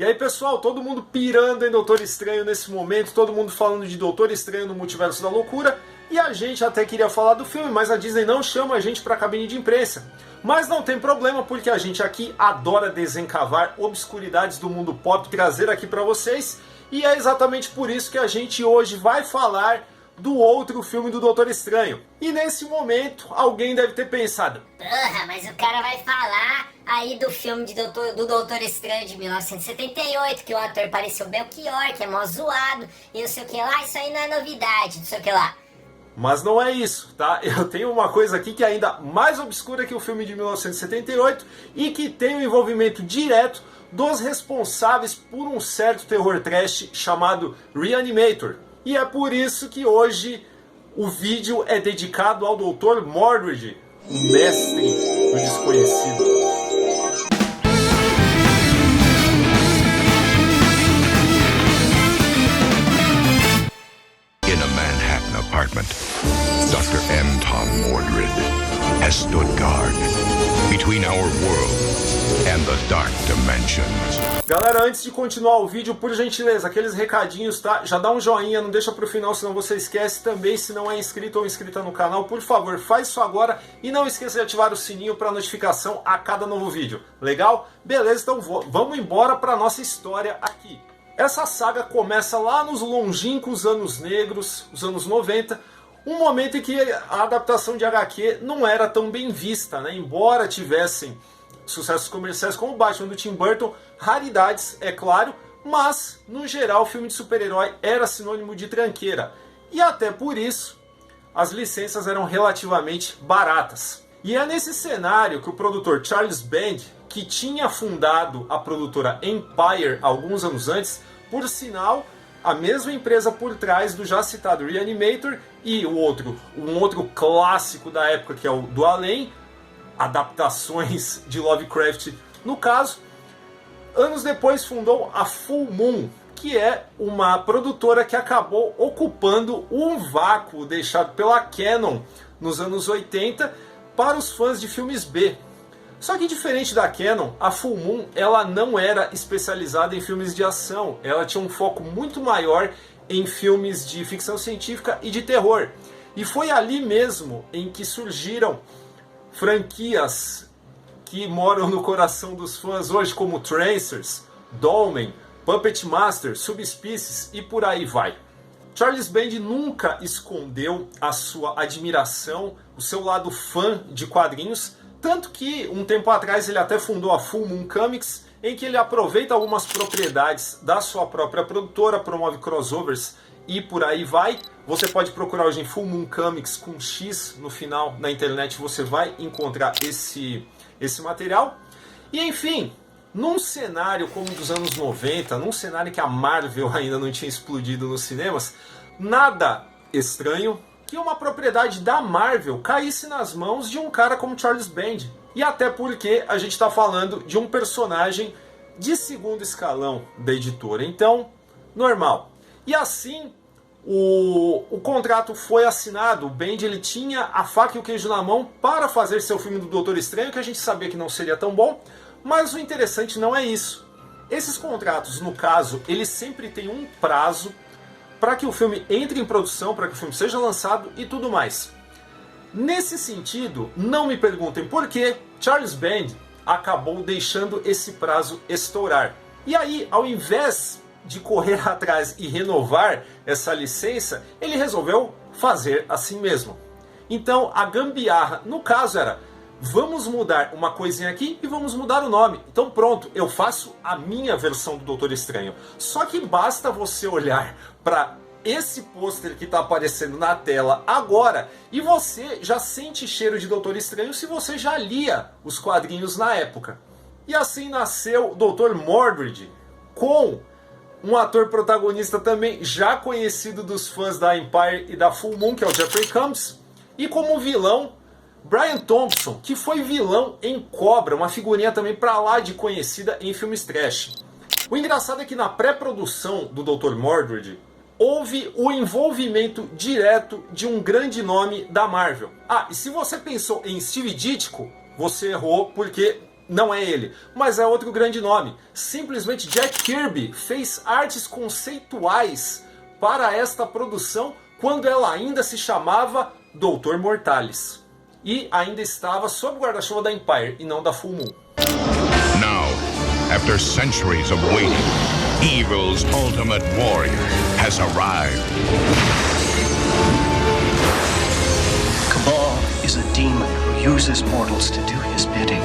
E aí, pessoal, todo mundo pirando em Doutor Estranho nesse momento, todo mundo falando de Doutor Estranho no Multiverso da Loucura, e a gente até queria falar do filme, mas a Disney não chama a gente para a cabine de imprensa. Mas não tem problema, porque a gente aqui adora desencavar obscuridades do mundo pop, trazer aqui para vocês, e é exatamente por isso que a gente hoje vai falar do outro filme do Doutor Estranho. E nesse momento, alguém deve ter pensado: porra, mas o cara vai falar aí do filme do Doutor Estranho de 1978, que o ator pareceu Belchior, que é mó zoado, e não sei o que lá, isso aí não é novidade, não sei o que lá. Mas não é isso, tá? Eu tenho uma coisa aqui que é ainda mais obscura que o filme de 1978 e que tem o envolvimento direto dos responsáveis por um certo terror trash chamado Reanimator. E é por isso que hoje o vídeo é dedicado ao Dr. Mordred, o mestre do desconhecido. In a Manhattan apartment, Dr. M. Tom Mordred has stood guard between our world and the dark dimensions. Galera, antes de continuar o vídeo, por gentileza, aqueles recadinhos, tá? Já dá um joinha, não deixa pro final, senão você esquece. Também, se não é inscrito ou inscrita no canal, por favor, faz isso agora. E não esqueça de ativar o sininho para notificação a cada novo vídeo. Legal? Beleza, então vamos embora para nossa história aqui. Essa saga começa lá nos longínquos anos negros, os anos 90, um momento em que a adaptação de HQ não era tão bem vista, né? Embora tivessem sucessos comerciais como o Batman do Tim Burton, raridades, é claro, mas, no geral, o filme de super-herói era sinônimo de tranqueira. E até por isso, as licenças eram relativamente baratas. E é nesse cenário que o produtor Charles Band, que tinha fundado a produtora Empire alguns anos antes, por sinal, a mesma empresa por trás do já citado Reanimator e um outro clássico da época, que é o Do Além, adaptações de Lovecraft no caso, anos depois fundou a Full Moon, que é uma produtora que acabou ocupando um vácuo deixado pela Canon nos anos 80 para os fãs de filmes B. Só que diferente da Canon, a Full Moon ela não era especializada em filmes de ação, ela tinha um foco muito maior em filmes de ficção científica e de terror. E foi ali mesmo em que surgiram franquias que moram no coração dos fãs hoje, como Tracers, Dolmen, Puppet Master, Subspecies e por aí vai. Charles Band nunca escondeu a sua admiração, o seu lado fã de quadrinhos, tanto que um tempo atrás ele até fundou a Full Moon Comics, em que ele aproveita algumas propriedades da sua própria produtora, promove crossovers e por aí vai. Você pode procurar hoje em Full Moon Comics com X no final na internet, você vai encontrar esse material. E enfim, num cenário como dos anos 90, num cenário que a Marvel ainda não tinha explodido nos cinemas, nada estranho que uma propriedade da Marvel caísse nas mãos de um cara como Charles Band. E até porque a gente está falando de um personagem de segundo escalão da editora, então, normal. E assim, o contrato foi assinado, o Band ele tinha a faca e o queijo na mão para fazer seu filme do Doutor Estranho, que a gente sabia que não seria tão bom, mas o interessante não é isso. Esses contratos, no caso, eles sempre têm um prazo para que o filme entre em produção, para que o filme seja lançado e tudo mais. Nesse sentido, não me perguntem por que Charles Band acabou deixando esse prazo estourar. E aí, ao invés de correr atrás e renovar essa licença, ele resolveu fazer assim mesmo. Então, a gambiarra, no caso, era: vamos mudar uma coisinha aqui e vamos mudar o nome. Então pronto, eu faço a minha versão do Doutor Estranho. Só que basta você olhar para esse pôster que está aparecendo na tela agora e você já sente cheiro de Doutor Estranho se você já lia os quadrinhos na época. E assim nasceu Dr. Mordred, com um ator protagonista também já conhecido dos fãs da Empire e da Full Moon, que é o Jeffrey Combs, e como vilão Brian Thompson, que foi vilão em Cobra, uma figurinha também pra lá de conhecida em filmes trash. O engraçado é que na pré-produção do Dr. Mordred houve o envolvimento direto de um grande nome da Marvel. Ah, e se você pensou em Steve Ditko, você errou, porque não é ele, mas é outro grande nome. Simplesmente Jack Kirby fez artes conceituais para esta produção quando ela ainda se chamava Dr. Mortalis. E ainda estava sob o guarda-chuva da Empire e não da Full Moon. Now, after centuries of waiting, evil's ultimate warrior has arrived. Cabal is a demon who uses mortals to do his bidding.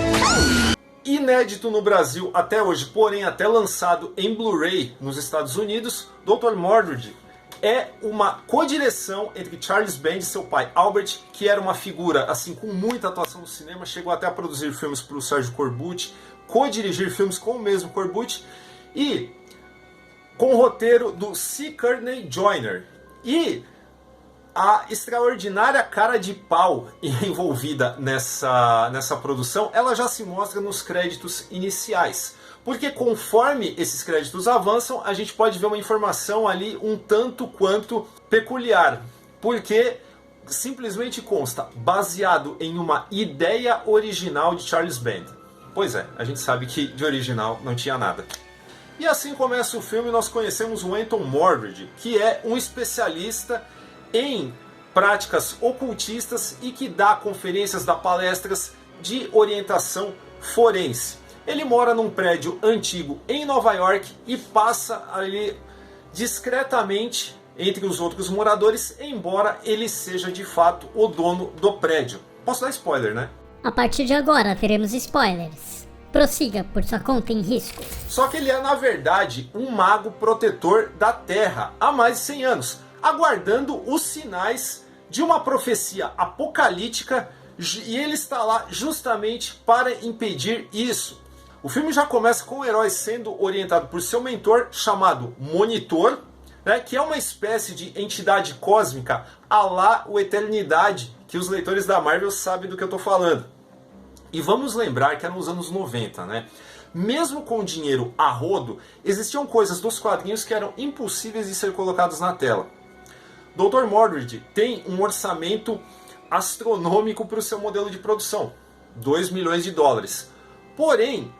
Inédito no Brasil até hoje, porém até lançado em Blu-ray nos Estados Unidos, Dr. Mordred é uma codireção entre Charles Band e seu pai Albert, que era uma figura assim com muita atuação no cinema, chegou até a produzir filmes para o Sérgio Corbucci, co-dirigir filmes com o mesmo Corbucci, e com o roteiro do C. Courtney Joyner. E a extraordinária cara de pau envolvida nessa produção, ela já se mostra nos créditos iniciais. Porque conforme esses créditos avançam, a gente pode ver uma informação ali um tanto quanto peculiar. Porque simplesmente consta, baseado em uma ideia original de Charles Band. Pois é, a gente sabe que de original não tinha nada. E assim começa o filme, nós conhecemos o Anton Mordred, que é um especialista em práticas ocultistas e que dá conferências, dá palestras de orientação forense. Ele mora num prédio antigo em Nova York e passa ali discretamente entre os outros moradores, embora ele seja de fato o dono do prédio. Posso dar spoiler, né? A partir de agora teremos spoilers. Prossiga por sua conta em risco. Só que ele é na verdade um mago protetor da Terra há mais de 100 anos, aguardando os sinais de uma profecia apocalíptica, e ele está lá justamente para impedir isso. O filme já começa com o herói sendo orientado por seu mentor, chamado Monitor, né, que é uma espécie de entidade cósmica à la o Eternidade, que os leitores da Marvel sabem do que eu estou falando. E vamos lembrar que eram os anos 90, né? Mesmo com dinheiro a rodo, existiam coisas dos quadrinhos que eram impossíveis de ser colocadas na tela. Dr. Mordred tem um orçamento astronômico para o seu modelo de produção, 2 milhões de dólares. Porém,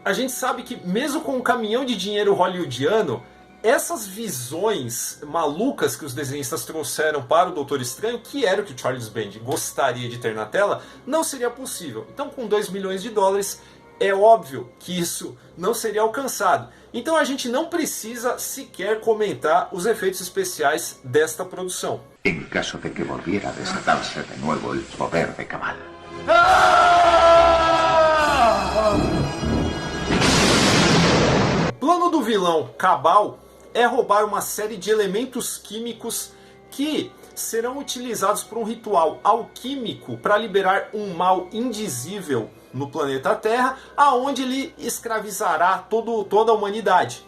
a gente sabe que mesmo com um caminhão de dinheiro hollywoodiano, essas visões malucas que os desenhistas trouxeram para o Doutor Estranho, que era o que o Charles Band gostaria de ter na tela, não seria possível. Então, com 2 milhões de dólares, é óbvio que isso não seria alcançado. Então a gente não precisa sequer comentar os efeitos especiais desta produção. En caso de que volviera a desatarse de nuevo el poder de Cabal. O plano do vilão Cabal é roubar uma série de elementos químicos que serão utilizados por um ritual alquímico para liberar um mal indizível no planeta Terra, aonde ele escravizará toda a humanidade.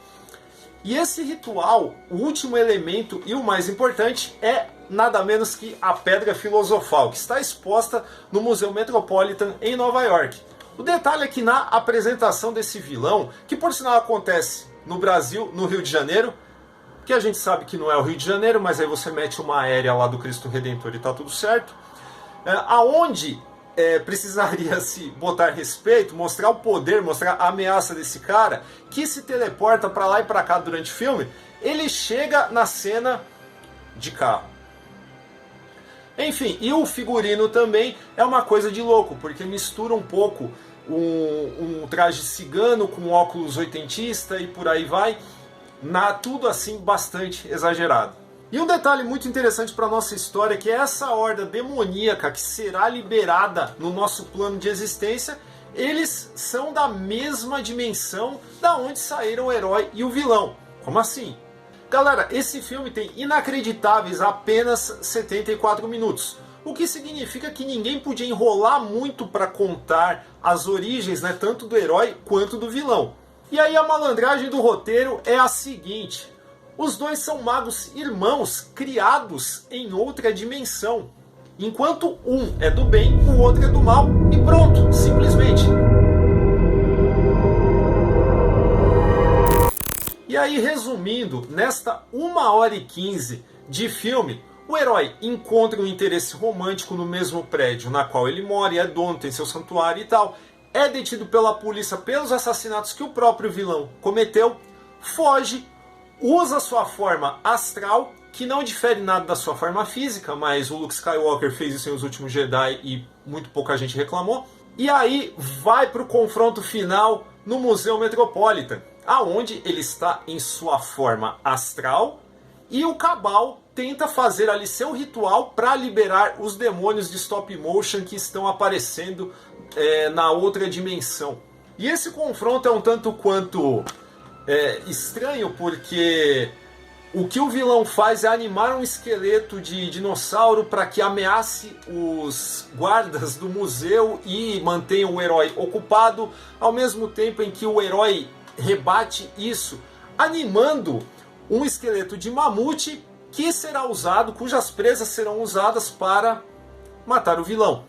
E esse ritual, o último elemento e o mais importante, é nada menos que a Pedra Filosofal, que está exposta no Museu Metropolitan em Nova York. O detalhe é que na apresentação desse vilão, que por sinal acontece no Brasil, no Rio de Janeiro, que a gente sabe que não é o Rio de Janeiro, mas aí você mete uma aérea lá do Cristo Redentor e tá tudo certo, aonde precisaria se botar respeito, mostrar o poder, mostrar a ameaça desse cara, que se teleporta para lá e para cá durante o filme, ele chega na cena de carro. Enfim, e o figurino também é uma coisa de louco, porque mistura um pouco um traje cigano com óculos oitentista e por aí vai, tudo assim bastante exagerado. E um detalhe muito interessante para a nossa história é que essa horda demoníaca que será liberada no nosso plano de existência, eles são da mesma dimensão da onde saíram o herói e o vilão. Como assim? Galera, esse filme tem inacreditáveis apenas 74 minutos. O que significa que ninguém podia enrolar muito para contar as origens, né, tanto do herói quanto do vilão. E aí a malandragem do roteiro é a seguinte: os dois são magos irmãos criados em outra dimensão. Enquanto um é do bem, o outro é do mal e pronto, simplesmente. E aí, resumindo, nesta 1h15 de filme, o herói encontra um interesse romântico no mesmo prédio na qual ele mora e é dono, tem seu santuário e tal. é detido pela polícia pelos assassinatos que o próprio vilão cometeu, foge, usa sua forma astral, que não difere nada da sua forma física, mas o Luke Skywalker fez isso em Os Últimos Jedi e muito pouca gente reclamou. E aí vai para o confronto final no Museu Metropolitan, aonde ele está em sua forma astral e o Cabal tenta fazer ali seu ritual para liberar os demônios de stop motion que estão aparecendo na outra dimensão. E esse confronto é um tanto quanto estranho, porque o que o vilão faz é animar um esqueleto de dinossauro para que ameace os guardas do museu e mantenha o herói ocupado, ao mesmo tempo em que o herói rebate isso, animando um esqueleto de mamute que será usado, cujas presas serão usadas para matar o vilão.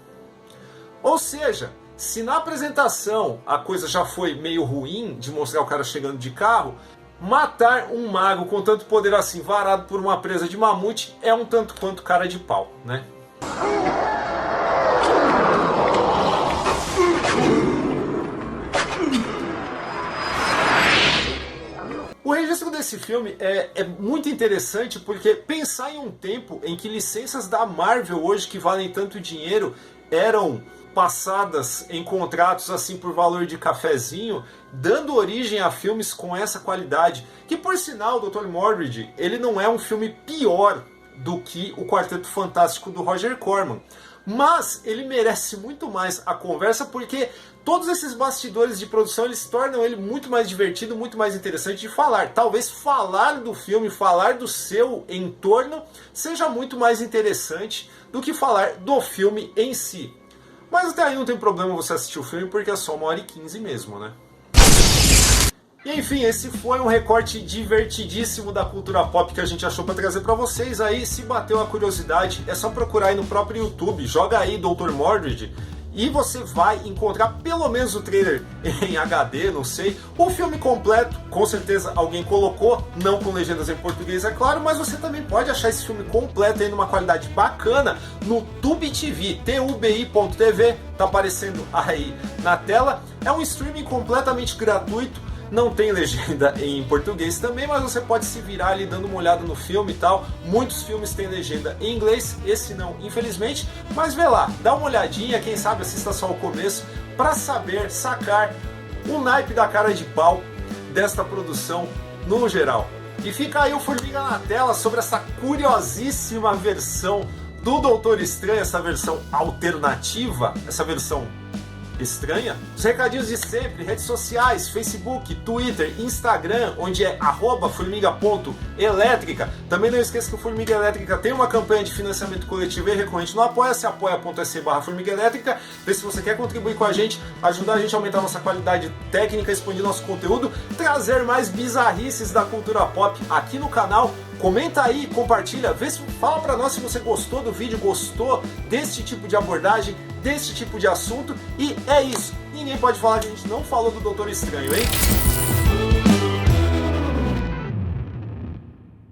Ou seja, se na apresentação a coisa já foi meio ruim de mostrar o cara chegando de carro, matar um mago com tanto poder assim, varado por uma presa de mamute, é um tanto quanto cara de pau, né? O registro desse filme é muito interessante porque pensar em um tempo em que licenças da Marvel hoje que valem tanto dinheiro eram passadas em contratos assim por valor de cafezinho, dando origem a filmes com essa qualidade, que por sinal, o Dr. Mordrid, ele não é um filme pior do que o Quarteto Fantástico do Roger Corman, mas ele merece muito mais a conversa porque todos esses bastidores de produção eles tornam ele muito mais divertido, muito mais interessante de falar. Talvez falar do filme, falar do seu entorno seja muito mais interessante do que falar do filme em si. Mas até aí não tem problema você assistir o filme porque é só 1h15 mesmo, né? E enfim, esse foi um recorte divertidíssimo da cultura pop que a gente achou para trazer para vocês. Aí, se bateu a curiosidade, é só procurar aí no próprio YouTube, joga aí Dr. Mordrid e você vai encontrar pelo menos o trailer em HD, não sei. O filme completo, com certeza alguém colocou, não com legendas em português, é claro, mas você também pode achar esse filme completo aí numa qualidade bacana no Tubi TV, tubi.tv, tá aparecendo aí na tela. É um streaming completamente gratuito. Não tem legenda em português também, mas você pode se virar ali dando uma olhada no filme e tal. Muitos filmes têm legenda em inglês, esse não, infelizmente. Mas vê lá, dá uma olhadinha, quem sabe assista só o começo, para saber, sacar o naipe da cara de pau desta produção no geral. E fica aí o Formiga na tela sobre essa curiosíssima versão do Doutor Estranho, essa versão alternativa, essa versão estranha. Os recadinhos de sempre, redes sociais, Facebook, Twitter, Instagram, onde é @formiga.elétrica. Também não esqueça que o Formiga Elétrica tem uma campanha de financiamento coletivo e recorrente no Apoia-se, apoia.se/Formiga Elétrica. Vê se você quer contribuir com a gente, ajudar a gente a aumentar a nossa qualidade técnica, expandir nosso conteúdo, trazer mais bizarrices da cultura pop aqui no canal. Comenta aí, compartilha, fala pra nós se você gostou do vídeo, gostou desse tipo de abordagem, desse tipo de assunto. E é isso, ninguém pode falar que a gente não falou do Doutor Estranho, hein?